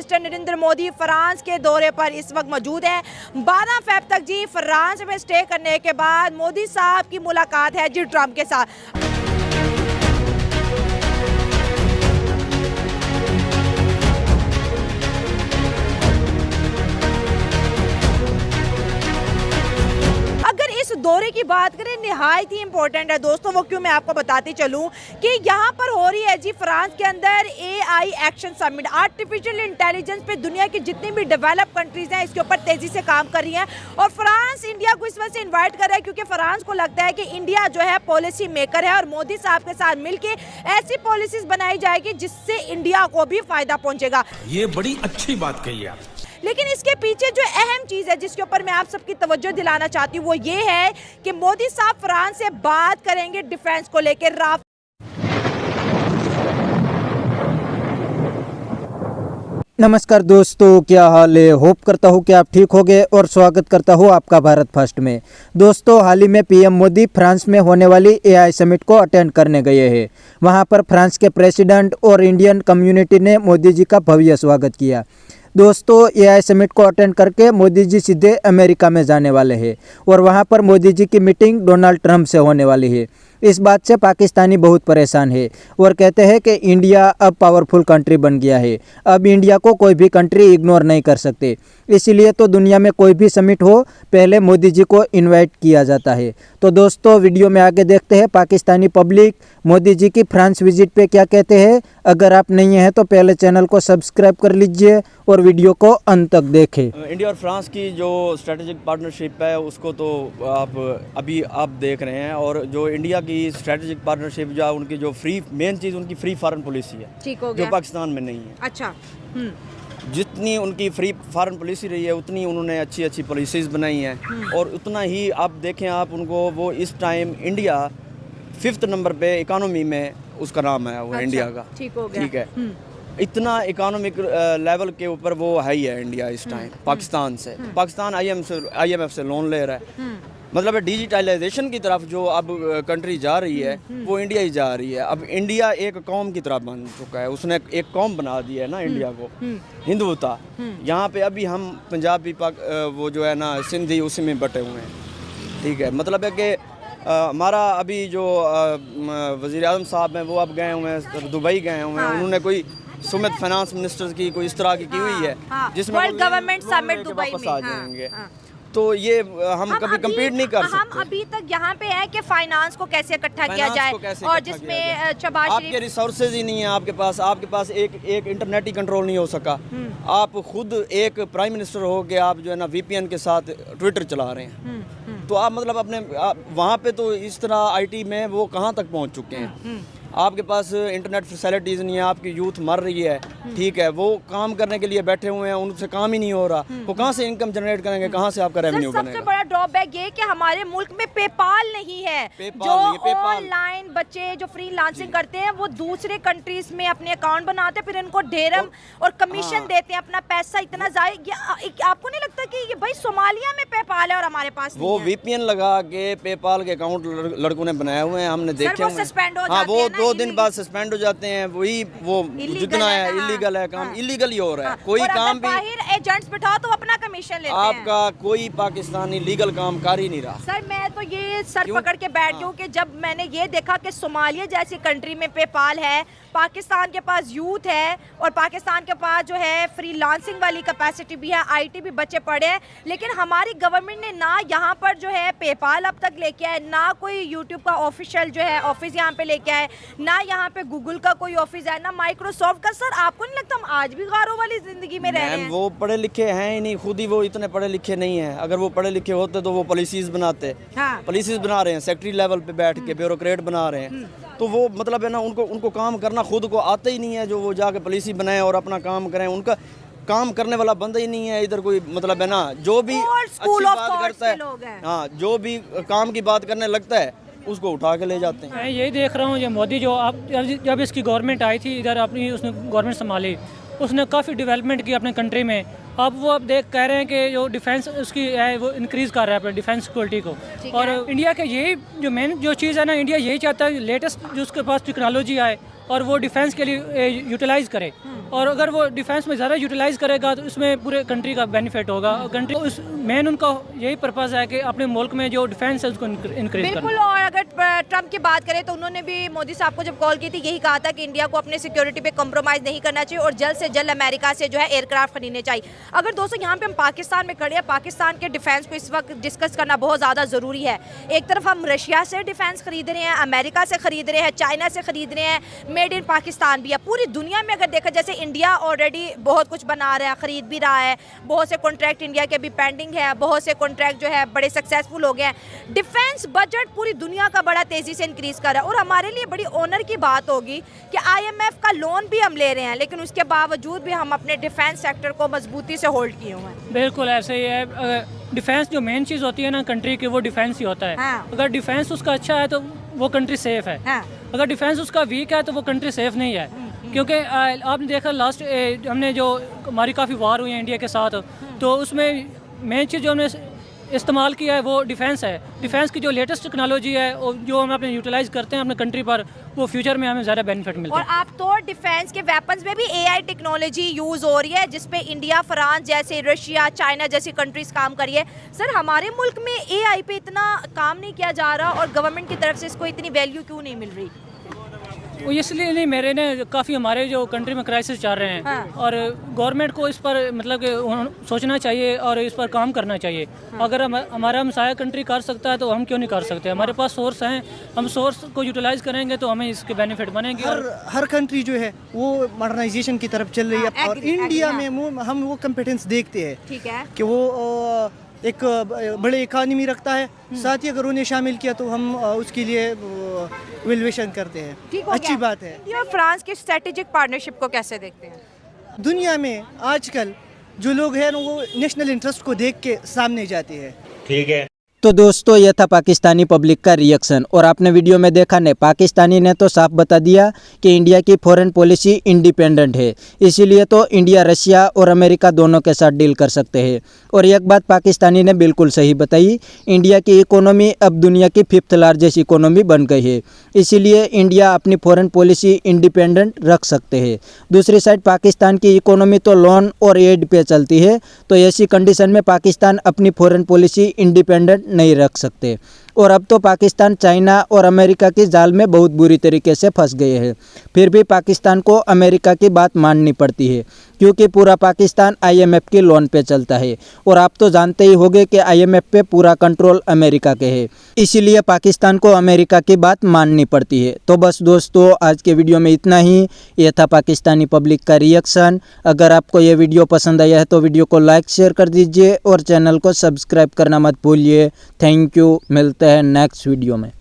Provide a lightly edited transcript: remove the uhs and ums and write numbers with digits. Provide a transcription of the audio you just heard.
Minister Narendra Modi France के दौरे पर इस वक्त मौजूद है। 12 फ़रवरी तक जी फ्रांस में स्टे करने के बाद मोदी साहब की मुलाकात है जी ट्रंप के साथ। दौरे की बात करें निहायत ही इंपॉर्टेंट है दोस्तों, वो क्यों मैं आपको बताती चलूं कि यहाँ पर हो रही है जी फ्रांस के अंदर AI action summit. Artificial intelligence पे दुनिया की जितनी भी डेवलप कंट्रीज हैं इसके ऊपर तेजी से काम कर रही हैं और फ्रांस इंडिया को इस वजह से इन्वाइट कर रहा है क्योंकि फ्रांस को लगता है कि इंडिया जो है पॉलिसी मेकर है और मोदी साहब के साथ मिलकर ऐसी पॉलिसीज बनाई जाएगी जिससे इंडिया को भी फायदा पहुंचेगा। ये बड़ी अच्छी बात कही आप। लेकिन इसके पीछे जो अहम चीज़ है जिसके ऊपर मैं आप सबकी तवज्जो दिलाना चाहती हूँ वो ये है कि मोदी साहब फ्रांस से बात करेंगे डिफेंस को लेकर। नमस्कार दोस्तों, क्या हाल है? होप करता हूँ कि आप ठीक होंगे और स्वागत करता हूँ आपका भारत फर्स्ट में। दोस्तों, हाल ही में पीएम मोदी फ्रांस में होने वाली AI समिट को अटेंड करने गए हैं। वहाँ पर फ्रांस के प्रेसिडेंट और इंडियन कम्युनिटी ने मोदी जी का भव्य स्वागत किया। दोस्तों, AI समिट को अटेंड करके मोदी जी सीधे अमेरिका में जाने वाले हैं और वहाँ पर मोदी जी की मीटिंग डोनाल्ड ट्रंप से होने वाली है। इस बात से पाकिस्तानी बहुत परेशान है और कहते हैं कि इंडिया अब पावरफुल कंट्री बन गया है, अब इंडिया को कोई भी कंट्री इग्नोर नहीं कर सकते। इसीलिए तो दुनिया में कोई भी समिट हो पहले मोदी जी को इनवाइट किया जाता है। तो दोस्तों, वीडियो में आगे देखते हैं पाकिस्तानी पब्लिक मोदी जी की फ्रांस विजिट पे क्या कहते हैं। अगर आप नहीं हैं तो पहले चैनल को सब्सक्राइब कर लीजिए और वीडियो को अंत तक देखें। इंडिया और फ्रांस की जो स्ट्रेटेजिक पार्टनरशिप है उसको तो आप देख रहे हैं, और जो इंडिया की स्ट्रेटेजिक पार्टनरशिप जो उनकी जो मेन चीज़ उनकी फ्री फॉरेन पॉलिसी है, ठीक हो गया, जो पाकिस्तान में नहीं है। अच्छा, जितनी उनकी फ्री फॉरेन पॉलिसी रही है उतनी उन्होंने अच्छी अच्छी पॉलिसीज बनाई हैं और उतना ही आप देखें आप उनको वो इस टाइम इंडिया 5th नंबर पे इकोनॉमी में उसका नाम है वो। अच्छा, इंडिया का ठीक हो गया, ठीक है। इतना इकोनॉमिक लेवल के ऊपर वो है ही है इंडिया इस टाइम पाकिस्तान से। पाकिस्तान IMF से लोन ले रहा है, मतलब डिजिटलाइजेशन की तरफ जो अब कंट्री जा रही है वो इंडिया ही जा रही है। अब इंडिया एक कौम की तरह बन चुका है, उसने एक कौम बना दी है ना इंडिया को, हिंदुता। यहाँ पे अभी हम पंजाबी वो जो है ना सिंधी उसी में बटे हुए हैं, ठीक है। मतलब है कि हमारा अभी जो वज़ीर आज़म साहब हैं वो अब गए हुए हैं, दुबई गए हुए हैं। उन्होंने कोई सुमित फाइनेंस मिनिस्टर की कोई इस तरह की हुई है जिसमें गवर्नमेंट समिट दुबई में आ जाएंगे। तो ये हम कभी कम्पीट नहीं कर सकते। हम अभी तक यहाँ पे है कि फाइनेंस को कैसे इकट्ठा किया जाए और जिसमें आपके रिसोर्सेज ही नहीं है आपके पास एक इंटरनेट ही कंट्रोल नहीं हो सका। आप खुद एक प्राइम मिनिस्टर हो के आप जो है ना VPN के साथ ट्विटर चला रहे हैं, तो आप मतलब अपने वहाँ पे तो इस तरह IT में वो कहाँ तक पहुँच चुके हैं। आपके पास इंटरनेट फैसिलिटीज़ नहीं है, आपकी यूथ मर रही है, ठीक है। वो काम करने के लिए बैठे हुए हैं, उनसे काम ही नहीं हो रहा, वो कहाँ से इनकम जनरेट करेंगे, कहाँ से आपका रेवेन्यू बनेगा। सबसे बड़ा ड्रॉबैक ये कि हमारे मुल्क में पेपाल नहीं है। जो ऑनलाइन बच्चे जो फ्रीलांसिंग करते हैं वो दूसरे कंट्रीज में अपने अकाउंट बनाते हैं, फिर इनको ढेरम और कमीशन देते हैं, अपना पैसा इतना आपको नहीं लगता कि ये भाई सोमालिया में पेपाल है और हमारे पास वो VPN लगा के पेपाल के अकाउंट लड़कों ने बनाए हुए हैं, हमने देखे हुए। सस्पेंड हो जाते हैं, 2 दिन बाद सस्पेंड हो जाते हैं। वही वो जितना है इलीगल है काम, इलीगल ही हो रहा है। कोई काम भी बाहर एजेंट्स बिठाओ तो अपना कमीशन लेते हैं। आपका कोई पाकिस्तानी लीगल काम कर ही नहीं रहा। सर मैं तो ये सर पकड़ के बैठ गई हूँ कि जब मैंने ये देखा कि सोमालिया जैसी कंट्री में पेपाल है, पाकिस्तान के पास यूथ है और पाकिस्तान के पास जो है फ्रीलांसिंग वाली कैपेसिटी भी है, IT भी बच्चे पढ़े हैं, लेकिन हमारी गवर्नमेंट ने ना यहाँ पर जो है पेपाल अब तक लेके आए, ना कोई यूट्यूब का ऑफिशियल जो है ऑफिस यहाँ पे लेके आए, ना यहाँ पे गूगल का कोई ऑफिस है, ना माइक्रोसॉफ्ट का। सर आपको नहीं लगता हम आज भी गारों वाली जिंदगी में रह रहे हैं? वो पढ़े लिखे हैं ही नहीं, खुद ही वो इतने पढ़े लिखे नहीं है। अगर वो पढ़े लिखे होते तो वो पॉलिसीज बनाते। पॉलिसीज बना रहे हैं सेक्रेटरी लेवल पे बैठ के, ब्यूरोक्रेट बना रहे हैं। तो वो मतलब है ना उनको काम करना खुद को आता ही नहीं है, जो वो जाके पॉलिसी बनाए और अपना काम करें। उनका काम करने वाला बंदा ही नहीं है इधर कोई, मतलब है ना जो भी अच्छी बात करता है, हाँ जो भी काम की बात करने लगता है उसको उठा के ले जाते हैं। मैं यही देख रहा हूँ ये मोदी जो आप जब इसकी गवर्नमेंट आई थी इधर अपनी उसने गवर्नमेंट संभाली, उसने काफ़ी डेवलपमेंट की अपने कंट्री में। अब वो अब कह रहे हैं कि जो डिफेंस उसकी है वो इंक्रीज़ कर रहा है अपने डिफेंस सिक्योरिटी को। और इंडिया के यही जो मेन जो चीज़ है ना, इंडिया यही चाहता है लेटेस्ट जो उसके पास टेक्नोलॉजी आए और वो डिफेंस के लिए यूटिलाइज़ करे। और अगर वो डिफेंस में ज़्यादा यूटिलाइज़ करेगा तो इसमें पूरे कंट्री का बेनिफिट होगा। कंट्री उस मेन उनका यही पर्पज़ है कि अपने मुल्क में जो डिफेंस है उसको इंक्रीज करना। बिल्कुल। और अगर ट्रम्प की बात करें तो उन्होंने भी मोदी साहब को जब कॉल की थी यही कहा था कि इंडिया को अपने सिक्योरिटी पे कॉम्प्रोमाइज़ नहीं करना चाहिए और जल्द से जल्द अमेरिका से जो है एयरक्राफ्ट खरीदने चाहिए। अगर दोस्तों यहाँ पे हम पाकिस्तान में खड़े हैं, पाकिस्तान के डिफेंस को इस वक्त डिस्कस करना बहुत ज़्यादा ज़रूरी है। एक तरफ हम रशिया से डिफेंस खरीद रहे हैं, अमेरिका से खरीद रहे हैं, चाइना से खरीद रहे हैं, मेड इन पाकिस्तान भी है। पूरी दुनिया में अगर देखा, जैसे इंडिया ऑलरेडी बहुत कुछ बना रहा है, खरीद भी रहा है, बहुत से कॉन्ट्रैक्ट इंडिया के भी पेंडिंग है, बहुत से कॉन्ट्रैक्ट जो है बड़े सक्सेसफुल हो गए हैं। डिफेंस बजट पूरी दुनिया का बड़ा तेजी से इंक्रीज कर रहा है और हमारे लिए बड़ी ऑनर की बात होगी कि IMF का लोन भी हम ले रहे हैं, लेकिन उसके बावजूद भी हम अपने डिफेंस सेक्टर को मजबूती से होल्ड किए हुए हैं। बिल्कुल ऐसे ही है। डिफेंस जो मेन चीज़ होती है ना कंट्री की, वो डिफेंस ही होता है। हाँ। अगर डिफेंस उसका अच्छा है तो वो कंट्री सेफ है। हाँ। अगर डिफेंस उसका वीक है तो वो कंट्री सेफ नहीं है। क्योंकि आपने देखा लास्ट हमने जो हमारी काफ़ी वार हुई है इंडिया के साथ, तो उसमें मेन चीज़ जो हमने इस्तेमाल किया है वो डिफेंस है। डिफेंस की जो लेटेस्ट टेक्नोलॉजी है और जो हम अपने यूटिलाइज करते हैं अपने कंट्री पर, वो फ्यूचर में हमें ज़्यादा बेनिफिट मिलता और है। आप तो डिफेंस के वेपन्स में भी AI टेक्नोलॉजी यूज़ हो रही है, जिसपे इंडिया, फ्रांस जैसे, रशिया, चाइना जैसी कंट्रीज काम कर रही है। सर, हमारे मुल्क में AI पे इतना काम नहीं किया जा रहा और गवर्नमेंट की तरफ से इसको इतनी वैल्यू क्यों नहीं मिल रही? वो इसलिए नहीं, मेरे ने काफ़ी हमारे जो कंट्री में क्राइसिस चल रहे हैं। हाँ। और गवर्नमेंट को इस पर मतलब कि सोचना चाहिए और इस पर काम करना चाहिए। हाँ। अगर हमारा हमसाया कंट्री कर सकता है तो हम क्यों नहीं कर सकते? हमारे पास सोर्स हैं, हम सोर्स को यूटिलाइज करेंगे तो हमें इसके बेनिफिट बनेंगे। हर कंट्री जो है वो मॉडर्नाइजेशन की तरफ चल रही है। हाँ, और इंडिया में हम वो कॉम्पिटेंस देखते हैं ठीक है कि वो एक बड़े इकानमी रखता है, साथ ही अगर उन्हें शामिल किया तो हम उसके लिए वेल्युएशन करते हैं। ठीक हो अच्छी गया। बात है। इंडिया और फ्रांस की स्ट्रेटेजिक पार्टनरशिप को कैसे देखते हैं? दुनिया में आजकल जो लोग हैं वो नेशनल इंटरेस्ट को देख के सामने जाते हैं। ठीक है। तो दोस्तों ये था पाकिस्तानी पब्लिक का रिएक्शन। और आपने वीडियो में देखा ने पाकिस्तानी ने तो साफ बता दिया कि इंडिया की फॉरेन पॉलिसी इंडिपेंडेंट है, इसीलिए तो इंडिया रशिया और अमेरिका दोनों के साथ डील कर सकते हैं। और एक बात पाकिस्तानी ने बिल्कुल सही बताई, इंडिया की इकोनॉमी अब दुनिया की 5th लार्जेस्ट इकोनॉमी बन गई है, इसीलिए इंडिया अपनी फॉरेन पॉलिसी इंडिपेंडेंट रख सकते हैं। दूसरी साइड पाकिस्तान की इकोनॉमी तो लोन और एड पे चलती है, तो ऐसी कंडीशन में पाकिस्तान अपनी फॉरेन पॉलिसी इंडिपेंडेंट नहीं रख सकते। और अब तो पाकिस्तान चाइना और अमेरिका की जाल में बहुत बुरी तरीके से फंस गए हैं। फिर भी पाकिस्तान को अमेरिका की बात माननी पड़ती है, क्योंकि पूरा पाकिस्तान IMF के लोन पे चलता है और आप तो जानते ही होंगे कि IMF पे पूरा कंट्रोल अमेरिका के है, इसीलिए पाकिस्तान को अमेरिका की बात माननी पड़ती है। तो बस दोस्तों आज के वीडियो में इतना ही। ये था पाकिस्तानी पब्लिक का रिएक्शन। अगर आपको ये वीडियो पसंद आया है तो वीडियो को लाइक शेयर कर दीजिए और चैनल को सब्सक्राइब करना मत भूलिए। Thank you. मिलते हैं नेक्स्ट वीडियो में।